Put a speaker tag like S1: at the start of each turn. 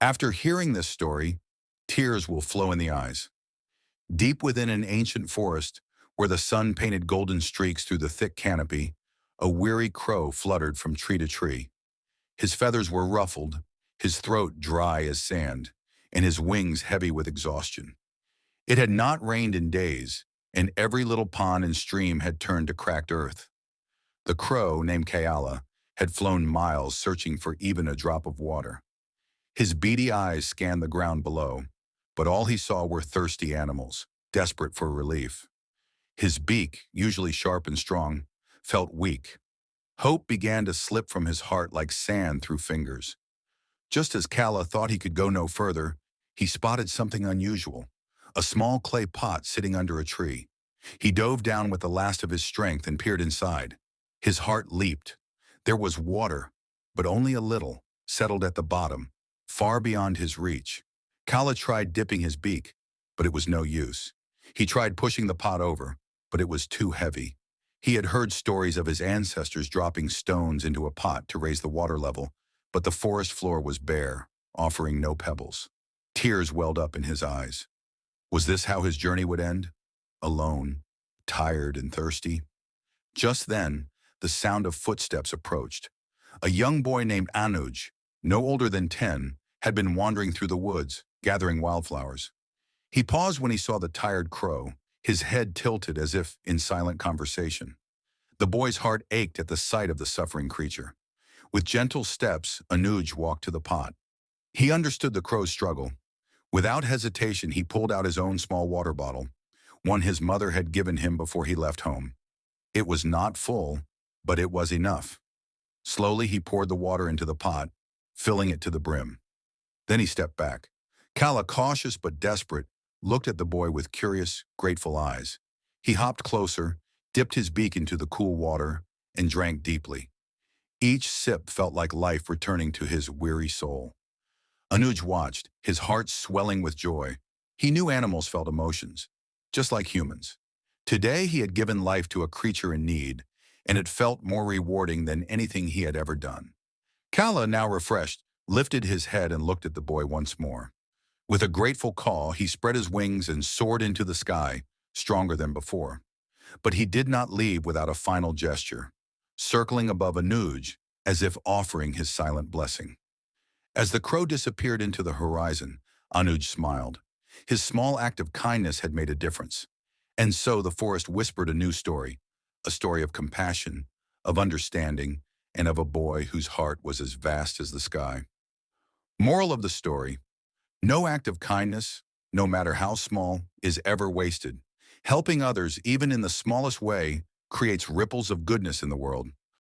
S1: After hearing this story, tears will flow in the eyes. Deep within an ancient forest, where the sun painted golden streaks through the thick canopy, a weary crow fluttered from tree to tree. His feathers were ruffled, his throat dry as sand, and his wings heavy with exhaustion. It had not rained in days, and every little pond and stream had turned to cracked earth. The crow, named Keala, had flown miles searching for even a drop of water. His beady eyes scanned the ground below, but all he saw were thirsty animals, desperate for relief. His beak, usually sharp and strong, felt weak. Hope began to slip from his heart like sand through fingers. Just as Kala thought he could go no further, he spotted something unusual, a small clay pot sitting under a tree. He dove down with the last of his strength and peered inside. His heart leaped. There was water, but only a little, settled at the bottom, far beyond his reach. Kala tried dipping his beak, but it was no use. He tried pushing the pot over, but it was too heavy. He had heard stories of his ancestors dropping stones into a pot to raise the water level, but the forest floor was bare, offering no pebbles. Tears welled up in his eyes. Was this how his journey would end? Alone, tired and thirsty? Just then, the sound of footsteps approached. A young boy named Anuj, no older than 10, had been wandering through the woods, gathering wildflowers. He paused when he saw the tired crow, his head tilted as if in silent conversation. The boy's heart ached at the sight of the suffering creature. With gentle steps, Anuj walked to the pot. He understood the crow's struggle. Without hesitation, he pulled out his own small water bottle, one his mother had given him before he left home. It was not full, but it was enough. Slowly, he poured the water into the pot, filling it to the brim. Then he stepped back. Kala, cautious but desperate, looked at the boy with curious, grateful eyes. He hopped closer, dipped his beak into the cool water, and drank deeply. Each sip felt like life returning to his weary soul. Anuj watched, his heart swelling with joy. He knew animals felt emotions, just like humans. Today he had given life to a creature in need, and it felt more rewarding than anything he had ever done. Kala, now refreshed, lifted his head and looked at the boy once more. With a grateful caw, he spread his wings and soared into the sky, stronger than before. But he did not leave without a final gesture, circling above Anuj as if offering his silent blessing. As the crow disappeared into the horizon, Anuj smiled. His small act of kindness had made a difference. And so the forest whispered a new story, a story of compassion, of understanding, and of a boy whose heart was as vast as the sky. Moral of the story: no act of kindness, no matter how small, is ever wasted. Helping others, even in the smallest way, creates ripples of goodness in the world.